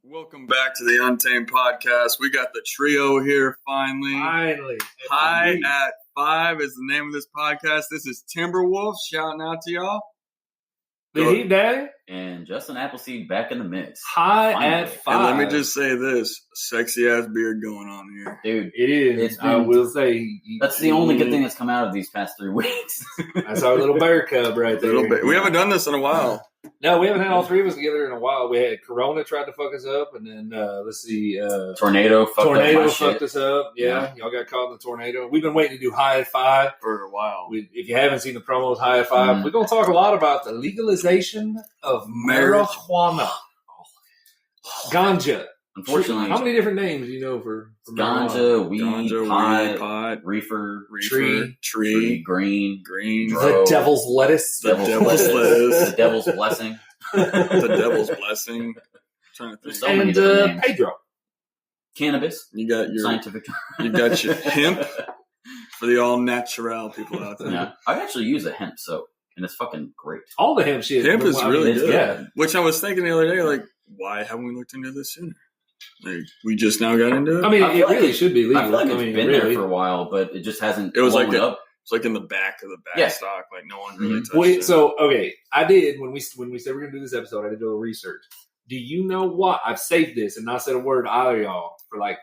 Welcome back to the Untamed Podcast. We got the trio here finally. High at 5 is the name of this podcast. This is Timberwolf shouting out to y'all. The Heat Daddy and Justin Appleseed back in the mix. High at 5. And let me just say this: sexy ass beard going on here, dude. It is. I will say that's the only good thing that's come out of these past 3 weeks. That's our little bear cub right there. Little bit. We haven't done this in a while. No, we haven't had all 3 of us together in a while. We had Corona tried to fuck us up, and then Tornado fucked us up. Yeah, y'all got caught in the tornado. We've been waiting to do High at 5 for a while. If you haven't seen the promos, High at 5, we're going to talk a lot about the legalization of marijuana. Ganja. Unfortunately, how many different names do you know for ganja, weed, pot, reefer, tree, green, the devil's lettuce, the devil's blessing, the devil's blessing. I'm trying to think. And Pedro, cannabis. You got your scientific. You got your hemp for the all natural people out there. Yeah, I actually use a hemp soap, and it's fucking great. All the hemp shit. Hemp is really good. Yeah. Which I was thinking the other day, like, why haven't we looked into this sooner? Like, we just now got into it. I mean, it really should be legal. I feel like it's been there for a while, but it just hasn't. It was like up. It's like in the back of the back stock, like no one really touched it. So okay, I did when we said we're gonna do this episode. I did a little research. Do you know what? I've saved this and not said a word to either of y'all for like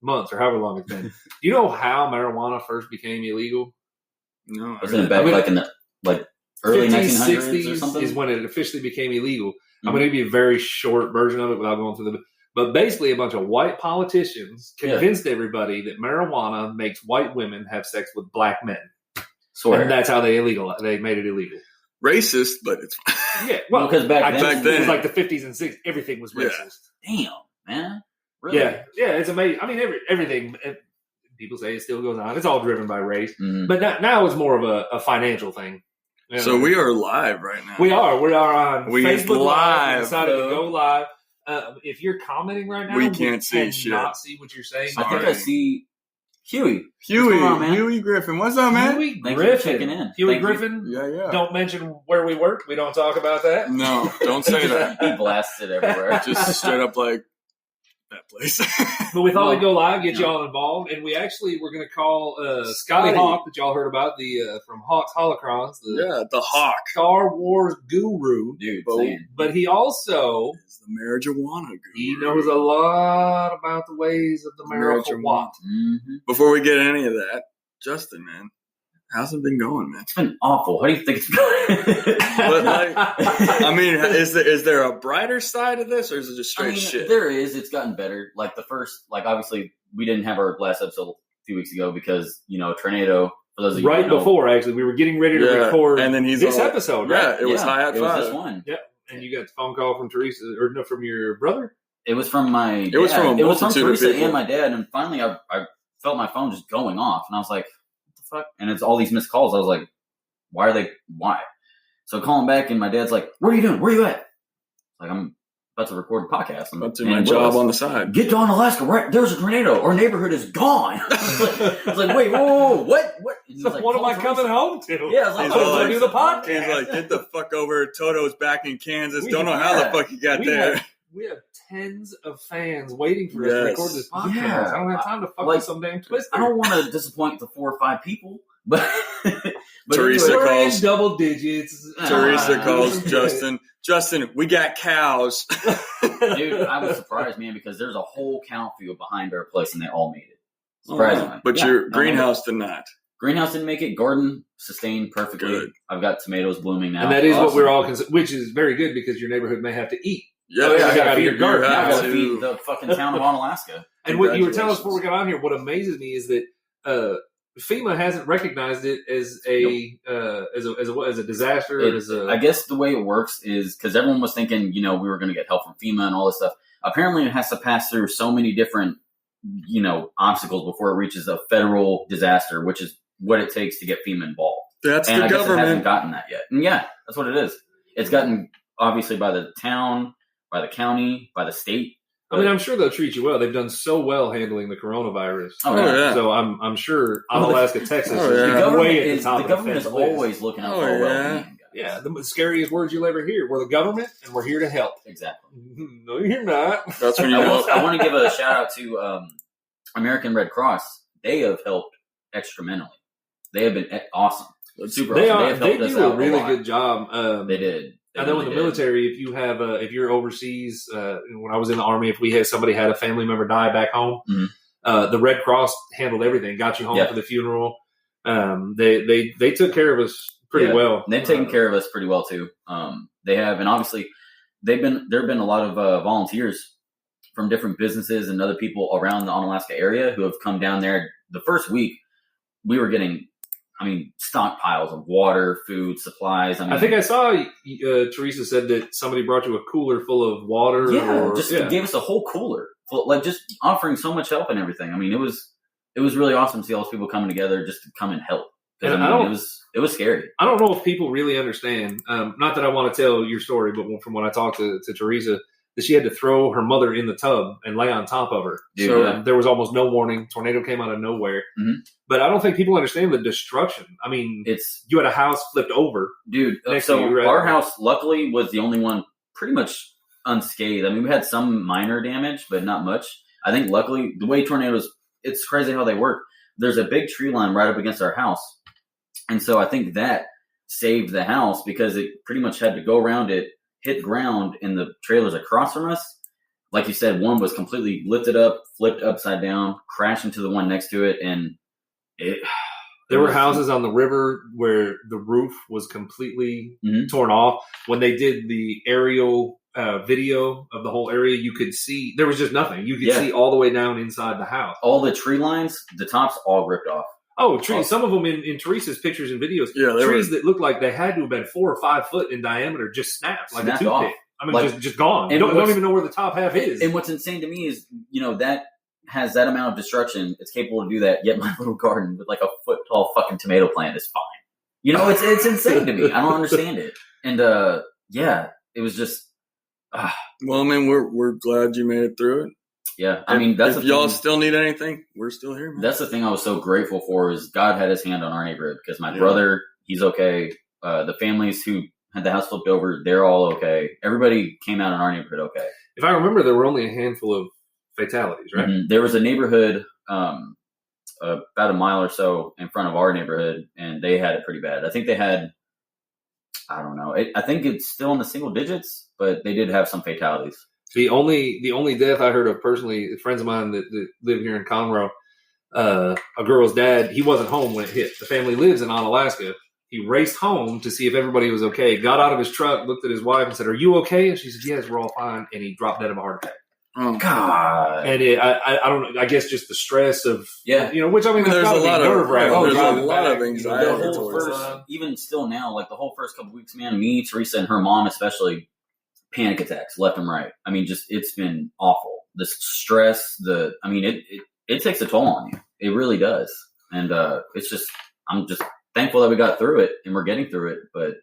months or however long it's been. Do you know how marijuana first became illegal? No, Wasn't it back like in the early 1900s 60s or something? Is when it officially became illegal. I'm going to give you a very short version of it without going through But basically, a bunch of white politicians convinced everybody that marijuana makes white women have sex with black men. And that's how they made it illegal. Racist, but it's fine. Yeah, well, because back then it was like the 50s and 60s. Everything was racist. Damn, man. Really? Yeah, it's amazing. I mean, everything. People say it still goes on. It's all driven by race. Mm-hmm. But now it's more of a financial thing. You know? So we are live right now. We are on Facebook Live. We decided to go live. If you're commenting right now, we can't see shit. Not see what you're saying. I think I see Huey. Huey Griffin. What's up, man? Huey Griffin. Huey Griffin. Yeah. Don't mention where we work. We don't talk about that. No, don't say that. He blasts it everywhere. Just straight up like that place. But we thought we'd go live, get y'all involved, and we actually were going to call Scotty Hawk, that y'all heard about, the from Hawk's Holocrons. The Hawk. Star Wars guru. Dude, but he also is the marijuana guru. He knows a lot about the ways of the marijuana. Mm-hmm. Before we get any of that, Justin, man, how's it been going, man? It's been awful. How do you think it's going? But I mean, is there a brighter side of this, or is it just straight shit? There is. It's gotten better. Like the first, obviously, we didn't have our last episode a few weeks ago because tornado. For those of you right before, actually, we were getting ready to record, and then this episode. Right? Yeah, it was High at 5. It was this one. Yeah, and you got the phone call from Teresa, or no, from your brother. It was from my. It was from Teresa and my dad, and finally, I felt my phone just going off, and I was like, "What the fuck?" And it's all these missed calls. I was like, "Why?" So calling back, and my dad's like, "What are you doing? Where are you at?" Like, I'm about to record a podcast. I'm about to do my job on the side. Get to Alaska. Right, there's a tornado. Our neighborhood is gone. I was like, wait, whoa, what? So like, what am I coming home to? Yeah, I was like, do the podcast. He's like, get the fuck over. Toto's back in Kansas. Don't know how the fuck you got there. We have tens of fans waiting for us to record this podcast. Yeah. I don't have time to fuck with some damn twister. I don't want to disappoint the 4 or 5 people, but Teresa calls double digits. Teresa calls Justin, we got cows. Dude, I was surprised, man, because there's a whole cow field behind our place, and they all made it. Surprisingly. But your greenhouse did not. Greenhouse didn't make it. Garden sustained perfectly. Good. I've got tomatoes blooming now. And that is what we're all which is very good because your neighborhood may have to eat. Yeah, I got to feed your garden. I got to feed the fucking town of Onalaska. And what you were telling us before we got on here, what amazes me is that FEMA hasn't recognized it as a disaster. I guess the way it works is because everyone was thinking, we were going to get help from FEMA and all this stuff. Apparently, it has to pass through so many different, obstacles before it reaches a federal disaster, which is what it takes to get FEMA involved. That's and the I guess government. It hasn't gotten that yet. And yeah, that's what it is. It's gotten obviously by the town, by the county, by the state. I mean, I'm sure they'll treat you well. They've done so well handling the coronavirus. Oh, yeah. So I'm sure Alaska, Texas the is way at the top the government is always looking out for a well-being, Yeah, the scariest words you'll ever hear. We're the government, and we're here to help. Exactly. No, you're not. That's when you know. I want to give a shout out to American Red Cross. They have helped extramentally. They have been awesome. Super awesome. They do a really good job. They did. I know in the military, if you have, if you're overseas, when I was in the Army, if somebody had a family member die back home, the Red Cross handled everything, got you home for the funeral. They took care of us pretty well. They've taken care of us pretty well too. They have, and obviously there have been a lot of volunteers from different businesses and other people around the Onalaska area who have come down there. The first week we were getting, stockpiles of water, food, supplies. I think I saw Teresa said that somebody brought you a cooler full of water. Gave us a whole cooler, just offering so much help and everything. It was really awesome to see all those people coming together just to come and help. It was scary. I don't know if people really understand. Not that I want to tell your story, but from when I talked to Teresa, that she had to throw her mother in the tub and lay on top of her. Dude, there was almost no warning. Tornado came out of nowhere. Mm-hmm. But I don't think people understand the destruction. You had a house flipped over. Dude, our house, luckily, was the only one pretty much unscathed. We had some minor damage, but not much. I think, luckily, the way tornadoes, it's crazy how they work. There's a big tree line right up against our house. And so I think that saved the house because it pretty much had to go around it, hit ground in the trailers across from us. Like you said, one was completely lifted up, flipped upside down, crashed into the one next to it, and there were houses on the river where the roof was completely torn off. When they did the aerial video of the whole area, you could see there was just nothing. You could see all the way down inside the house. All the tree lines, the tops all ripped off. Oh, trees. Some of them in Teresa's pictures and videos, trees that looked like they had to have been 4 or 5 foot in diameter just snapped like a toothpick. Off. Just gone. And don't even know where the top half is. And what's insane to me is, that has that amount of destruction. It's capable to do that. Yet my little garden with like a foot tall fucking tomato plant is fine. It's insane to me. I don't understand it. And it was just. Well, we're glad you made it through it. Yeah, that's if y'all still need anything, we're still here, man. That's the thing I was so grateful for is God had his hand on our neighborhood because my brother, he's okay. The families who had the house flipped over, they're all okay. Everybody came out in our neighborhood okay. If I remember, there were only a handful of fatalities, right? Mm-hmm. There was a neighborhood about a mile or so in front of our neighborhood, and they had it pretty bad. I think they had, I don't know. I think it's still in the single digits, but they did have some fatalities. The only death I heard of personally, friends of mine that live here in Conroe, a girl's dad, he wasn't home when it hit. The family lives in Onalaska. He raced home to see if everybody was okay, got out of his truck, looked at his wife and said, "Are you okay?" And she said, "Yes, we're all fine." And he dropped dead of a heart attack. Oh, God. And I don't know, I guess just the stress of, which there's a lot of anxiety. Even still now, like the whole first couple weeks, man, me, Teresa, and her mom especially, panic attacks left and right. It's been awful. The stress, it takes a toll on you. It really does. And I'm just thankful that we got through it and we're getting through it. But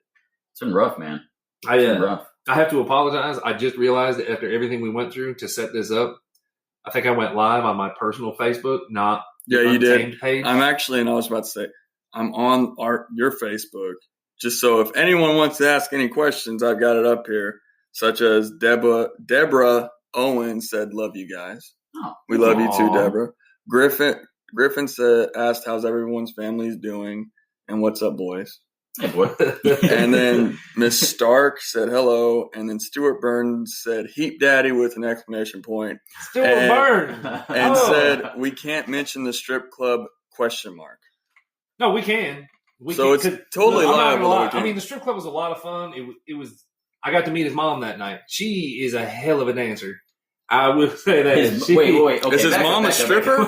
it's been rough, man. It's been rough. I have to apologize. I just realized that after everything we went through to set this up, I think I went live on my personal Facebook, not you did. Page. I'm actually, and I was about to say, I'm on your Facebook, just so if anyone wants to ask any questions, I've got it up here. Such as Deborah Owen said, "Love you guys." Oh, we love you too, Deborah. Griffin asked, "How's everyone's families doing?" And "What's up, boys?" Hey, boy. And then Miss Stark said hello. And then Stuart Burns said "Heap Daddy" with an exclamation point. Stuart Burns and said, "We can't mention the strip club ? No, we can. It's totally liable. The strip club was a lot of fun. It was. I got to meet his mom that night. She is a hell of a dancer. I will say that. Wait. Okay, is his mom a stripper?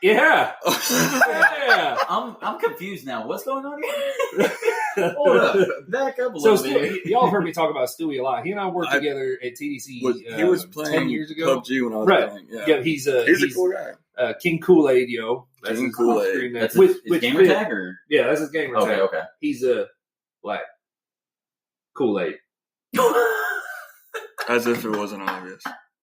Yeah. Yeah. I'm confused now. What's going on here? Hold up. Back up a little bit. Y'all heard me talk about Stewie a lot. He and I worked together at TDC. He was playing 10 years ago. PUBG when I was playing. Yeah, he's a cool guy. King Kool-Aid, yo. That's King Kool-Aid. That's his gamer tag? Or? Yeah, that's his gamer tag. Okay. He's a black Kool-Aid. As if it wasn't obvious.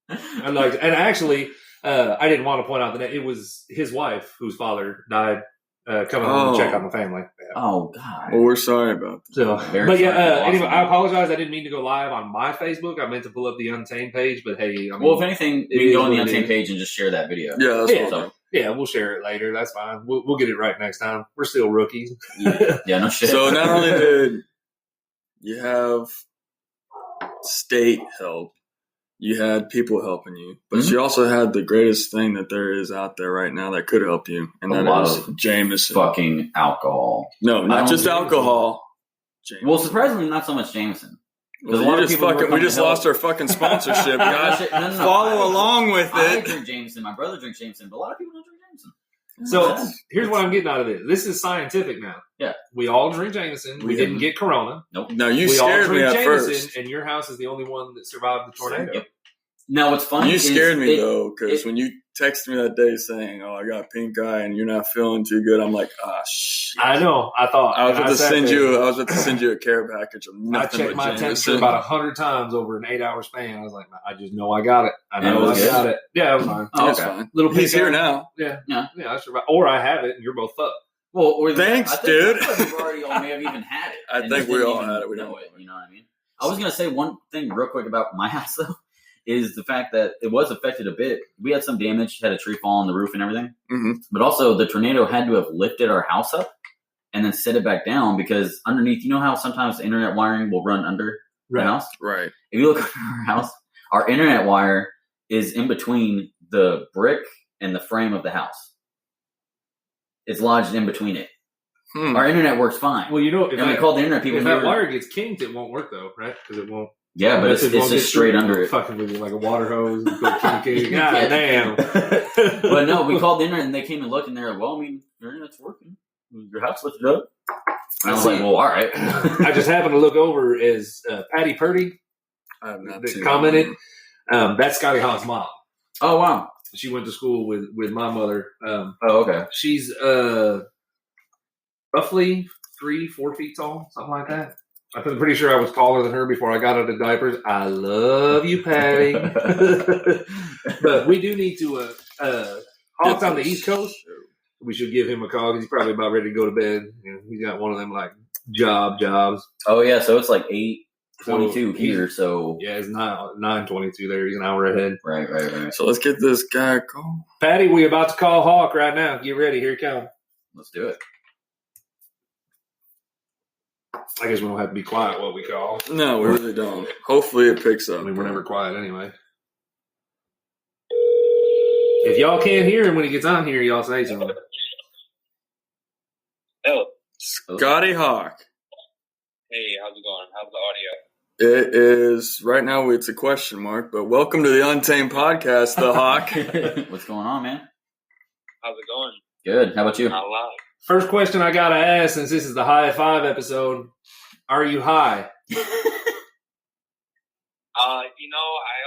And actually, I didn't want to point out that it was his wife whose father died coming home to check on the family. Yeah. Oh God. Well, we're sorry about that. So, Very but sorry. anyway, Awesome. I apologize. I didn't mean to go live on my Facebook. I meant to pull up the Untamed page, but hey, I mean, Well, if anything, it we can go on is the what it Untamed is. page and just share that video. Yeah, that's Yeah. what yeah, we'll share it later. That's fine. We'll get it right next time. We're still rookies. Yeah, no shit. So not only did you have state help, you had people helping you, but Mhm. you also had the greatest thing that there is out there right now that could help you, and A that lot is of Jameson. fucking alcohol. No, I not don't just think alcohol. Jameson. Well, surprisingly, not so much Jameson. Well, a lot you of just people who are fucking, we coming just to help- lost our fucking sponsorship, guys. No. Follow along with I it. drink Jameson. My brother drinks Jameson, but a lot of people don't drink Jameson. So Yeah. here's what I'm getting out of this. This is scientific now. Yeah. We all drink Jameson. We We didn't have- get Corona. Nope. No, you we all scared me drink at Jameson, first. and your house is the only one that survived the tornado. Yep. Now, what's funny You is scared me it- though, because it- when you texted me that day saying, "Oh, I got pink eye and you're not feeling too good," I'm like, "Ah, shit." I know. I thought I was and about to sat send there. you. I was about to send you a care package of I nothing checked but my temperature Jameson. about 100 times over an 8-hour span. I was like, I just know I got it. I And it know I was good? got it. Yeah, it was fine. Oh, That's okay. fine. Little He's pink here eye. now. Yeah, Yeah. I survived. Or I have it, and you're both fucked. Well, or Thanks, I think, dude. I feel like we already all may have even had it. I and think just we didn't all even had it. We know don't it. You know what I mean? I was gonna say one thing real quick about my house though, is the fact that it was affected a bit. We had some damage, had a tree fall on the roof and everything, Mhm. but also the tornado had to have lifted our house up and then set it back down because underneath, you know how sometimes the internet wiring will run under the house. Right. If you look at our house, our internet wire is in between the brick and the frame of the house. It's lodged in between it. Hmm. Our internet works fine. Well, you know, if and we called the internet people. if and they that were- wire gets kinked, it won't work though, right? Because it won't. yeah, but it's Unless it won't just get straight through, under it. Fucking with you like a water hose. And go kinking. God damn. But no, we called the internet and they came and looked and they're like, well, I mean, your internet's working. Your house lifted up. And I was like, well, all right. I just happened to look over as Patty Purdy I have not that seen commented. that. That's Scotty Hawk's mom. Oh, wow. She went to school with my mother. Oh, okay. She's roughly 3-4 feet tall, something like that. I'm pretty sure I was taller than her before I got out of diapers. I love you, Patty. But we do need to. Hawk's on the East Coast. We should give him a call because he's probably about ready to go to bed. You know, he's got one of them like jobs. Oh, yeah. So it's like 8:22 So here. So, Yeah, it's 9:22 there. He's an hour ahead. right. So let's get this guy a call. Patty, we about to call Hawk right now. Get ready. Here it comes. Let's do it. I guess we don't have to be quiet while we call. No, we really don't. Hopefully it picks up. I mean, we're never quiet anyway. If y'all can't hear him when he gets on here, y'all say something. Oh, Scotty Hawk. hey, how's it going? How's the audio? It is right now. It's a question mark, but welcome to the Untamed Podcast, the Hawk. What's going on, man? How's it going? Good. How about you? Not live. First question I gotta ask, since this is the High Five episode, are you high? I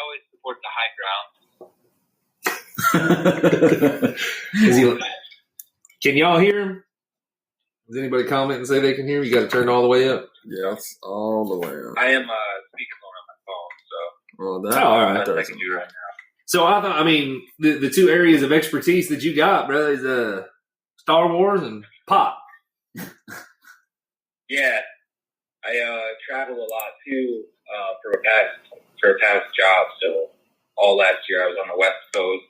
always support the high ground. Is he, can y'all hear him? Does anybody comment and say they can hear him? You got to turn all the way up. Yeah, it's all the way up. I am speakerphone on my phone, so Well, that, Oh, all right. that's what I doesn't. can do right now. So I mean, the two areas of expertise that you got, bro, is Star Wars and pop. Yeah, I travel a lot too for a past job. So all last year I was on the West Coast.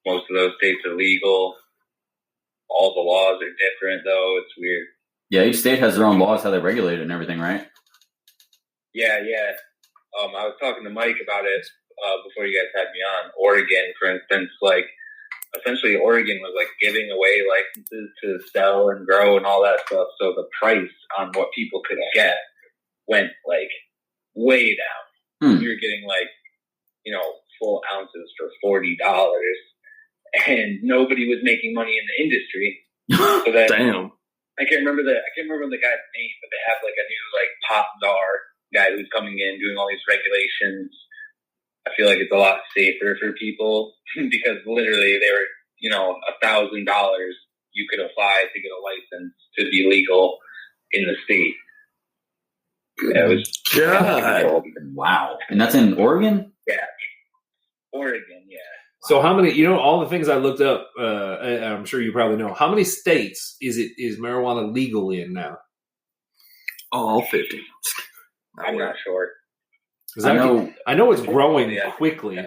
Most of those states are legal. All the laws are different, though. It's weird. Yeah, each state has their own laws, how they regulate it and everything, right? Yeah. I was talking to Mike about it before you guys had me on. Oregon, for instance, like essentially Oregon was like giving away licenses to sell and grow and all that stuff. So the price on what people could get went like way down. You were getting like, full ounces for $40, and nobody was making money in the industry. So then Damn. I can't remember the guy's name, but they have like a new like pop czar guy who's coming in doing all these regulations. I feel like it's a lot safer for people because literally they were, $1,000 you could apply to get a license to be legal in the state. Yeah, it was God. Wow. And that's in Oregon? Oregon, yeah. So how many? You know, all the things I looked up. I'm sure you probably know. How many states is marijuana legal in now? All 50. I'm not sure. I know it's growing quickly.